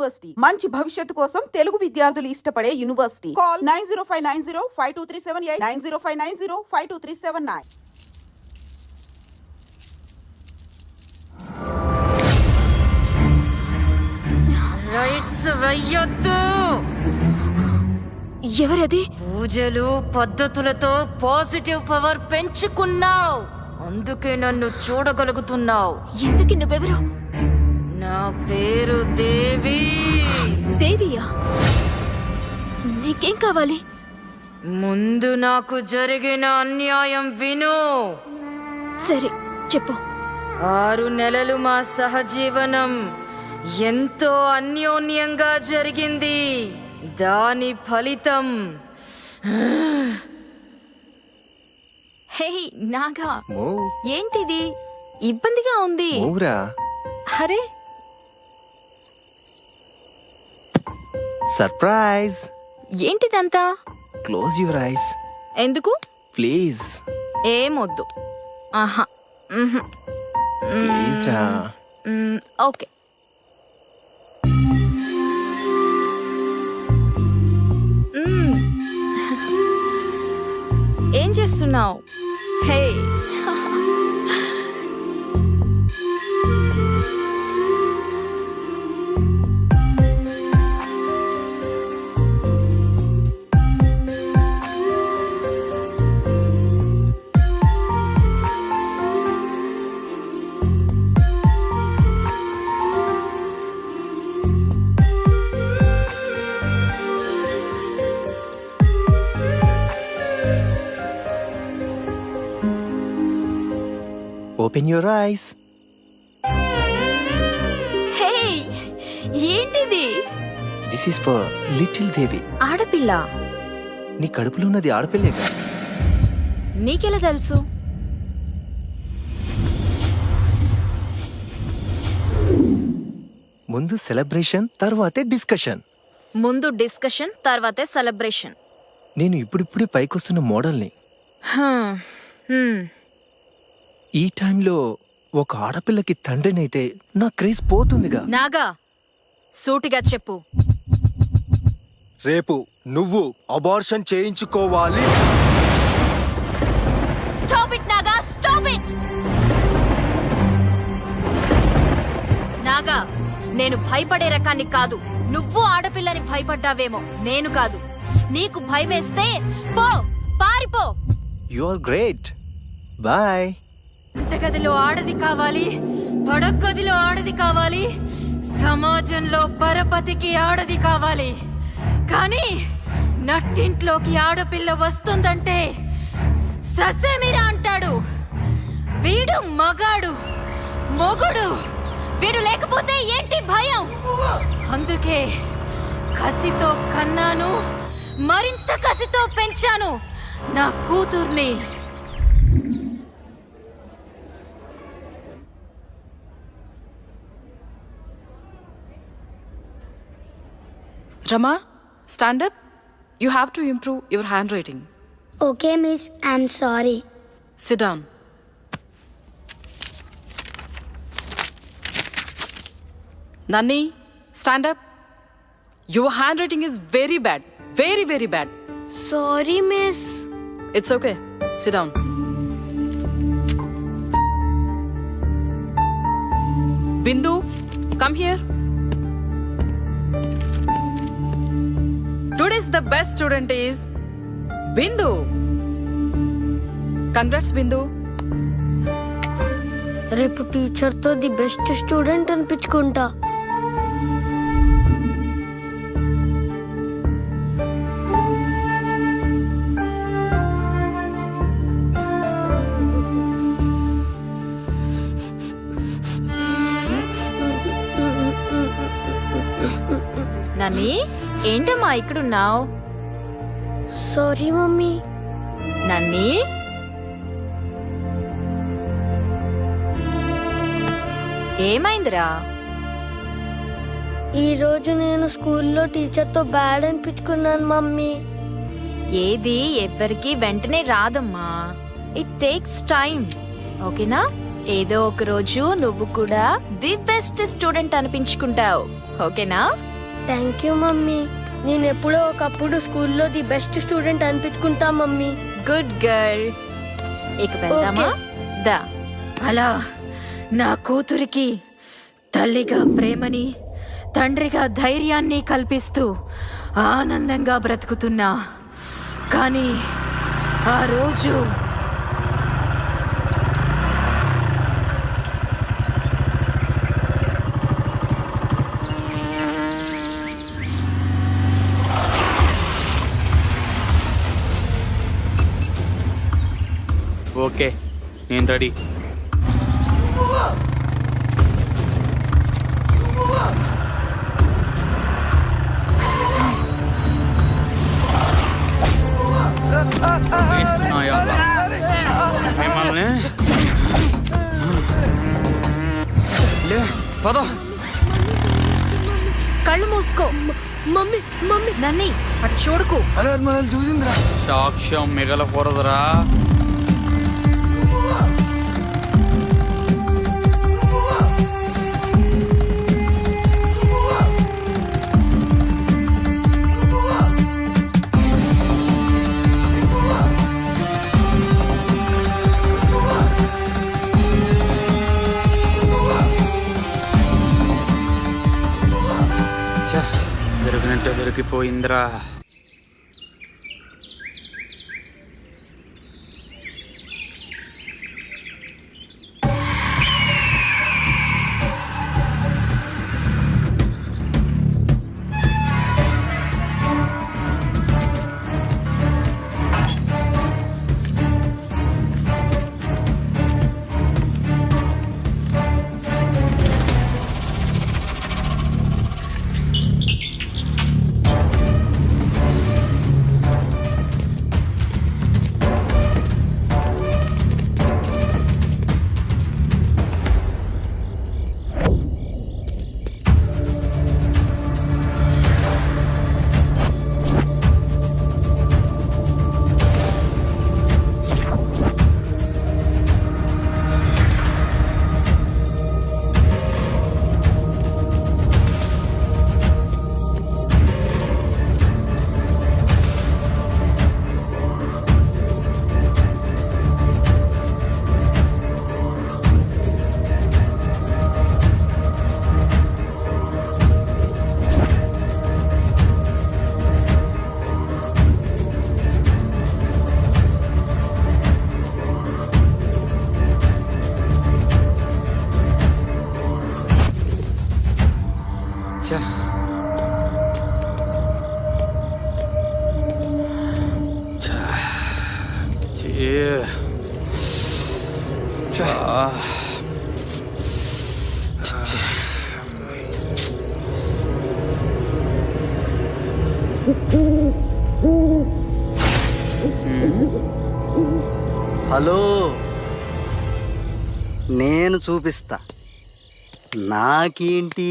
University మంచి భవిష్యత్తు కోసం తెలుగు విద్యార్థులు ఇష్టపడే యూనివర్సిటీ. కాల్ 9059052378 9059052379. రైట్స్ వెయ్యొద్దు. ఎవరది? పూజలు పద్ధతులతో పాజిటివ్ పవర్ పెంచుకున్నావు, అందుకే నన్ను చూడగలుగుతున్నావు. ఎందుకు నువ్వెవరు? నా పేరు దేవి. దేవియా? నీకేం కావాలి? ముందు నాకు జరిగిన అన్యాయం విను. సరే చెప్పు. 6 నెలలు మా సహజీవనం ఎంతో అన్యోన్యంగా జరిగింది. దాని ఫలితం హే నాగా, ఏంటిది? ఇబ్బందిగా ఉంది. అరే సర్ప్రైజ్. ఏంటిదంతా? Close your eyes. ఎందుకు? ప్లీజ్. ఏమొద్దు. ఆహా. ప్లీజ్ రా. ఓకే. ఏం చేస్తున్నావు? హే ఓపెన్ యువర్ ఐస్. హే ఏంటిది? దిస్ ఈస్ ఫర్ లిటిల్ దేవి. ఆడపిల్ల? నీ కడుపులో ఉన్నది ఆడపిల్లేగా. నీకెలా తెలుసు? ముందు సెలబ్రేషన్, తర్వాతే డిస్కషన్. ముందు డిస్కషన్, తర్వాతే సెలబ్రేషన్. నేను ఇప్పుడిప్పుడే పైకొస్తున్న మోడల్ని. ఈ టైంలో ఒక ఆడపిల్లకి తండ్రినైతే నా క్రేజ్ పోతుందిగా. నాగా, సూటిగా చెప్పు. రేపు నువ్వు అబార్షన్ చేయించుకోవాలి. Stop it Naga, stop it. Naga, నేను భయపడే రకాన్ని కాదు. నువ్వు ఆడపిల్లని భయపడ్డావేమో, నేను కాదు. నీకు భయమేస్తే పో, పారిపో. You are great. బాయ్. వంటగదిలో ఆడది కావాలి, పడగదిలో ఆడది కావాలి, సమాజంలో పరపతికి ఆడది కావాలి. కానీ నట్టింట్లోకి ఆడపిల్ల వస్తుందంటే ససేమిరా అంటాడు. వీడు మగాడు, మొగుడు. వీడు లేకపోతే ఏంటి భయం? అందుకే కసితో కన్నాను, మరింత కసితో పెంచాను నా కూతుర్ని. Rama, stand up. You have to improve your handwriting. Okay, miss. I'm sorry. Sit down. Nani, stand up. Your handwriting is very bad. Very, very bad. Sorry, miss. It's okay. Sit down. Bindu, come here. Today's the best student is Bindu. Congrats, Bindu. రేపు టీచర్తో the best student అనిపించుకుంటా. నని, ఏంటమ్మా ఇక్కడున్నావు? Sorry mummy. నన్ని, ఏమైందిరా? ఈ రోజు నేను స్కూల్లో టీచర్తో bad అనిపించుకున్నాను mummy. ఏది ఎవ్వరికి వెంటనే రాదమ్మా. It takes time. ఓకేనా? ఏదో ఒక రోజు నువ్వు కూడా ది బెస్ట్ స్టూడెంట్ అనిపించుకుంటావు. ఓకేనా? Thank you mummy. నేను ఎప్పుడో ఒకప్పుడు స్కూల్లో ది బెస్ట్ స్టూడెంట్ అనిపించుకుంటా మమ్మీ. Good girl. ఇక వెళ్దామా? దా. అలా నా కూతురికి తల్లిగా ప్రేమని, తండ్రిగా ధైర్యాన్ని కల్పిస్తూ ఆనందంగా బ్రతుకుతున్నా. కానీ ఆ రోజు ఓకే, నేను రెడీ. వేస్తున్నాయా మిమ్మల్ని? లే, పద. కళ్ళు మూసుకో. మమ్మీ మమ్మీ నన్ని అటు చూడకు. సాక్ష్యం మిగలకూడదురా. దొరికినట్టే దొరికిపోయిందిరా. హలో, నేను చూపిస్తా నాకేంటి.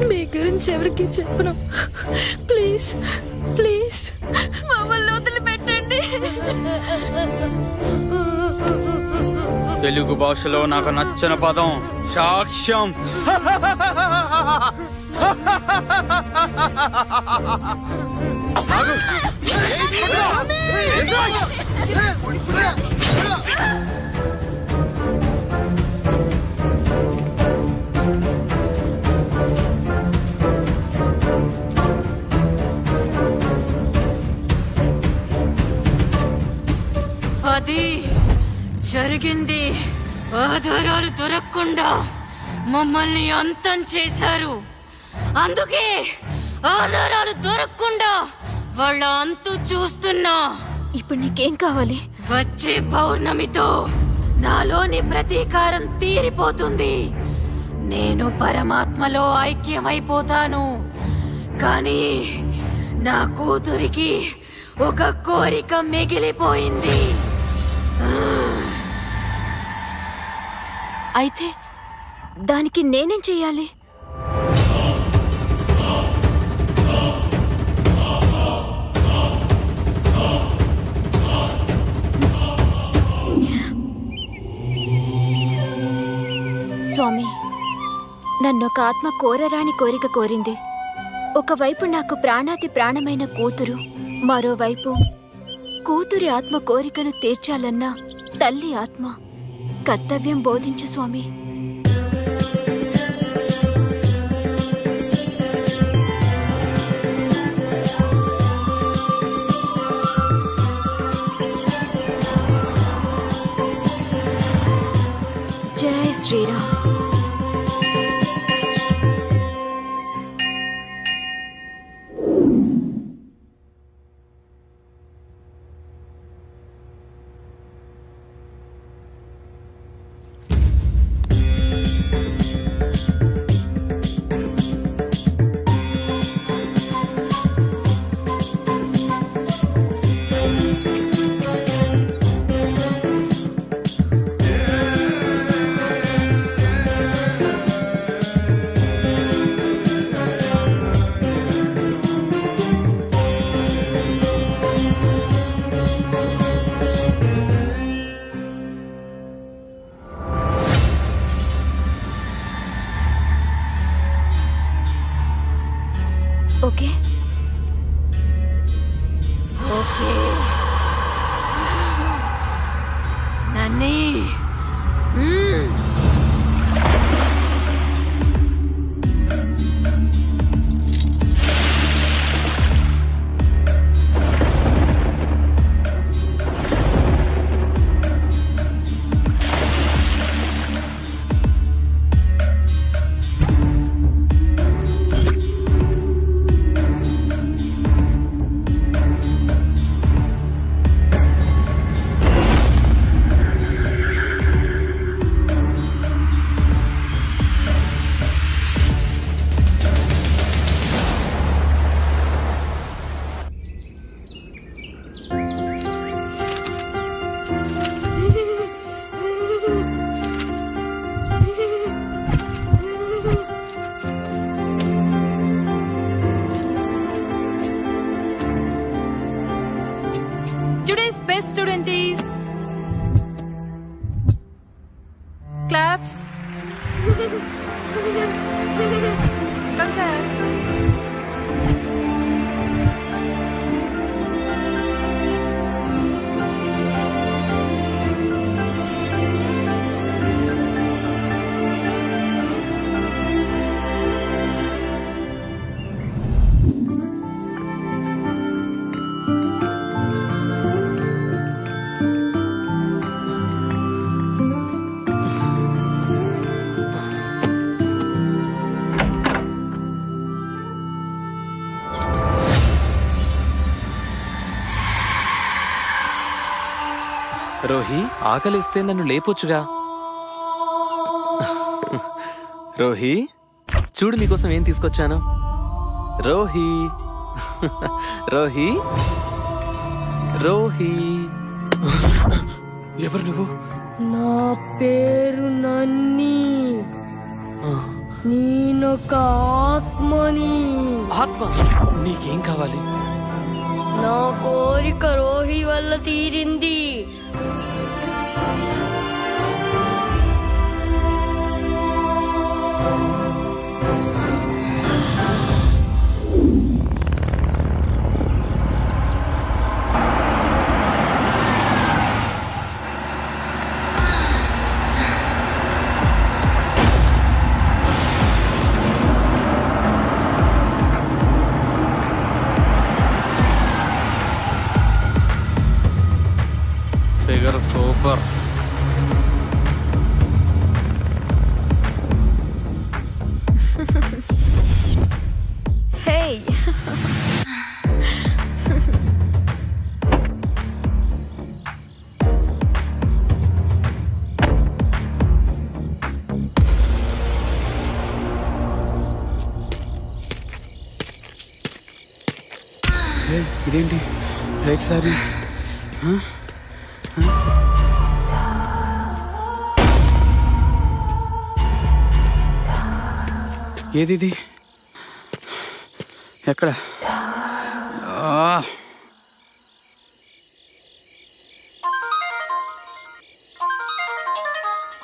మీ గురించి ఎవరికి చెప్పను. ప్లీజ్ ప్లీజ్ మమ్మల్ని వదిలిపెట్టండి. తెలుగు భాషలో నాకు నచ్చిన పదం సాక్ష్యం. అది జరిగింది ఆధారాలు దొరకకుండా మమ్మల్ని అంతం చేశారు. అందుకే ఆధారాలు దొరకకుండా వాళ్ళ అంతు చూస్తున్నా. ఇప్పుడు నీకేం కావాలి? వచ్చే పౌర్ణమితో నాలోని ప్రతీకారం తీరిపోతుంది. నేను పరమాత్మలో ఐక్యమైపోతాను. కానీ నా కూతురికి ఒక కోరిక మిగిలిపోయింది. అయితే దానికి నేనేం చెయ్యాలి? స్వామి, నన్నొక ఆత్మ కోరరాని కోరిక కోరింది. ఒకవైపు నాకు ప్రాణాతి ప్రాణమైన కూతురు, మరోవైపు కూతురి ఆత్మ కోరికను తీర్చాలన్న తల్లి ఆత్మ. కర్తవ్యం బోధించు స్వామి. జై శ్రీరామ్. ఓకే ఓకే నన్నీ. Today's best student is claps. Congrats. Rohi, ఆకలిస్తే నన్ను లేపొచ్చుగా. రోహి, చూడు నీకోసం ఏం తీసుకొచ్చాను. రోహి రోహి రోహి ఎవరు నువ్వు? నా పేరు నన్ని. నేనొక ఆత్మని. ఆత్మ? నీకేం కావాలి? నా కోరిక రోహి వల్ల తీరింది. Figure super. హే ఇదేంటి రైట్ సారీ? ఏది? ఎక్కడ?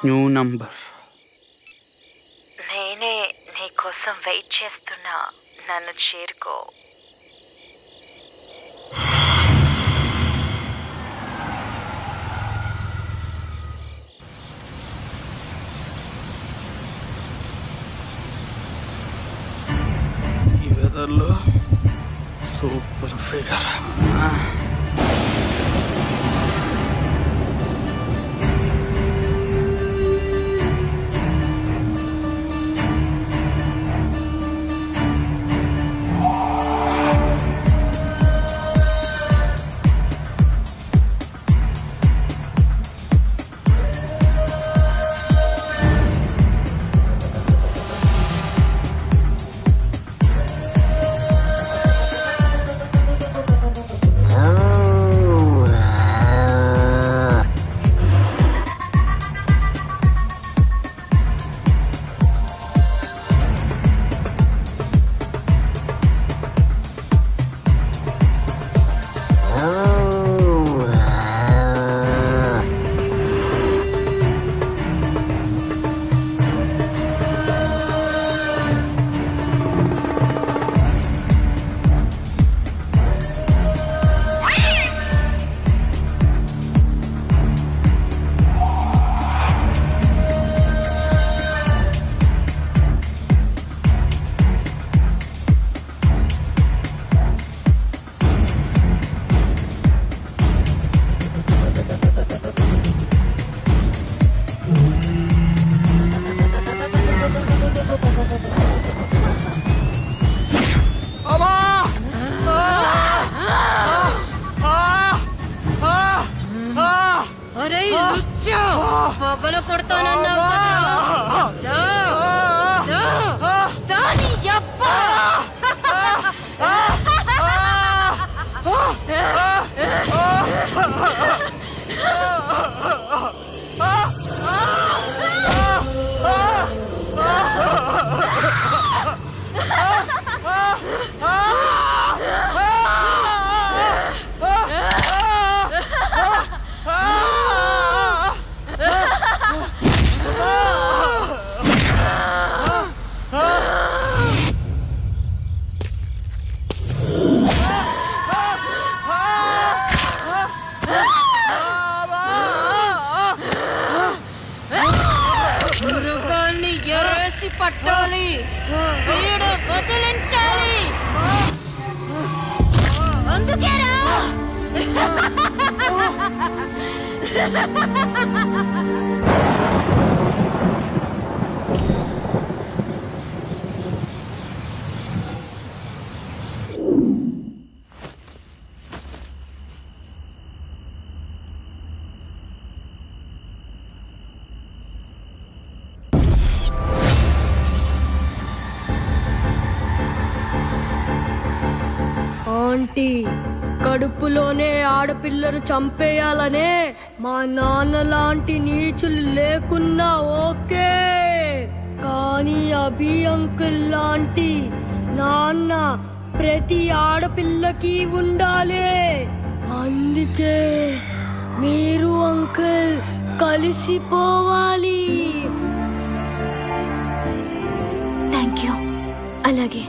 New number. నేనే నీ కోసం వెయిట్ చేస్తున్నా, నన్ను చేరుకో. ఈ వెదర్లో సూపర్ ఫిగర్. అరే లుచ్చా, పగల కొడతానన్నావు కదరా. దాని యబ్బా. మృగాన్ని ఎరేసి పట్టాలి, పీడ వదిలించాలి. అందుకేరా ఆంటీ, కడుపులోనే ఆడపిల్లను చంపేయాలనే మా నాన్న లాంటి నీచులు లేకున్నా ఓకే, కానీ అభి అంకుల్ లాంటి నాన్న ప్రతి ఆడపిల్లకి ఉండాలి. అందుకే మీరు అంకుల్ కలిసిపోవాలి. Thank you. అలాగే.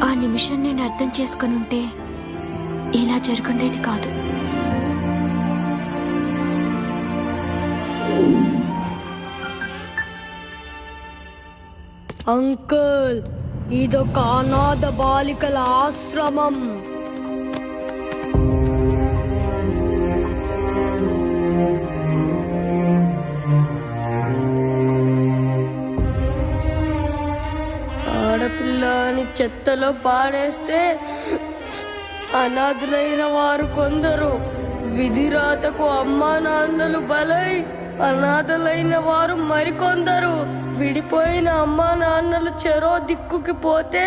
ఆ నిమిషం నేను అర్థం చేసుకొని ఉంటే ఇలా జరుగుండేది కాదు. అంకుల్, ఇదొక అనాథ బాలికల ఆశ్రమం. ఆడపిల్లని చెత్తలో పాడేస్తే అనాథులైన వారు కొందరు, విధిరాతకు అమ్మా నాన్నలు బలై అనాథలైన వారు మరికొందరు. విడిపోయిన అమ్మా నాన్నలు చెరో దిక్కుకి పోతే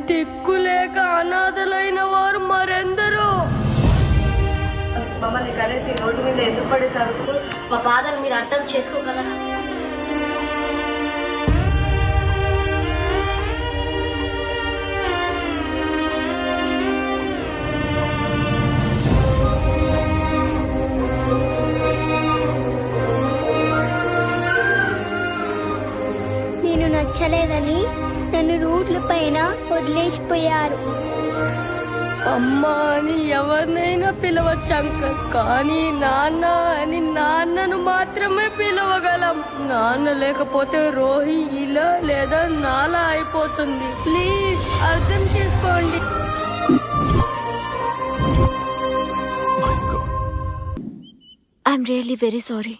దిక్కులేక అనాథలైన వారు మరెందరూ. మమ్మల్ని కలిసి రోడ్డు మీద ఎందుకు పడేశారు? మా బాధలు మీరు అర్థం చేసుకోగలరా? నేను నచ్చలేదని నన్ను రోడ్ల పైన వదిలేసిపోయారు. అమ్మా అని ఎవరినైనా పిలవచ్చు అంకల్, కానీ నాన్న అని నాన్నను మాత్రమే పిలవగలం. నాన్న లేకపోతే రోహి ఇలా లేదా నాలా అయిపోతుంది. ప్లీజ్ అర్థం చేసుకోండి. I'm really very sorry.